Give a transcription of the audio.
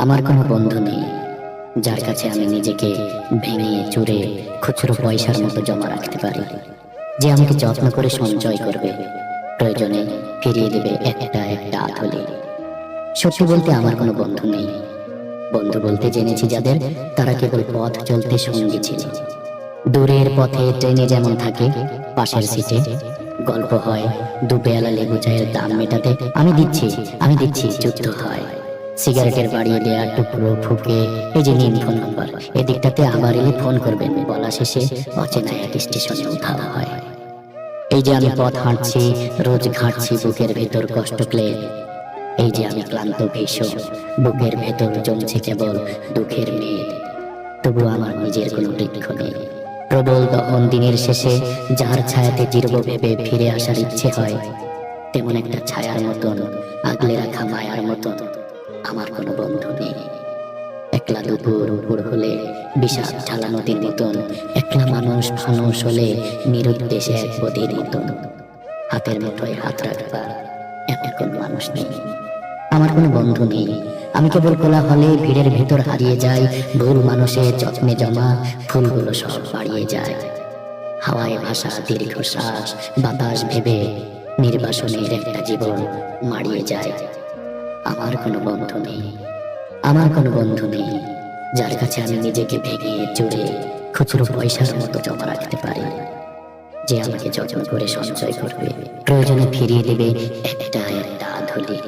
আমার কোনো বন্ধু নেই যার কাছে আমি নিজেকে ভেঙে চুরে খুচরো পয়সার মতো জমা রাখতে পারি, যে আমাকে যত্ন করে সঞ্চয় করবে, প্রয়োজনে ফিরিয়ে দেবে একটা একটা আধুলি। সত্যি বলতে আমার কোনো বন্ধু নেই। বন্ধু বলতে জেনেছি যাদের, তারা কেবল পথ চলতে সঙ্গী ছিল। দূরের পথে ট্রেনে যেমন থাকে, পাশের সিটে গল্প হয়, দুপেয়ালা লেবু চায়ের দাম মেটাতে আমি দিচ্ছি যুদ্ধ হয়। সিগারেটের বাড়িয়ে দেয়া টুকরো ফুকে, এই যে নিন ফোন নম্বর, এদিকটাতে আবার এলে ফোন করবেন বলা শেষে অচেনা এক স্টেশনে উঠাও হয়। এই যে আমি পথ হাঁটছি, রোজ ঘাঁটছি বুকের ভেতর কষ্ট ক্লেদ। এই যে আমি ক্লান্ত ভীষণ, বুকের ভেতর জমছে কেবল দুঃখের মেদ। তবু আমার নিজের কোনো বৃক্ষ নেই। প্রবল দহন দিনের শেষে যার ছায়াতে চিরব ভেবে ফিরে আসার ইচ্ছে হয়, তেমন একটা ছায়ার মতন, আগলে রাখা মায়ার মতন আমার কোনো বন্ধু নেই। একলা দুপুর হলে বিষাদ ঢালা নদীর মতন, একলা মানুষ হলে নিরুদ্দেশে এক বধির মতন। হাতের মুঠোয় হাত রাখবার এমন কোনো মানুষ নেই। আমার কোনো বন্ধু নেই। আমি কেবল কোলাহলে ভিড়ের ভেতর হারিয়ে যাই, ভুল মানুষের যত্নে জমা ফুলগুলো সব বাড়িয়ে যায়। হাওয়ায় ভাসা দীর্ঘশ্বাস, বাতাস ভেবে নির্বাসনের একটা জীবন মাড়িয়ে যায়। আমার কোনো বন্ধু নেই, আমার কোনো বন্ধু নেই যার কাছে আমি নিজেকে ভেঙে চুরে খুচরো পয়সার মতো জমা রাখতে পারি, যে আমাকে যত্ন করে সঞ্চয় করবে, প্রয়োজনে ফিরিয়ে দেবে একটা একটা আধুলি।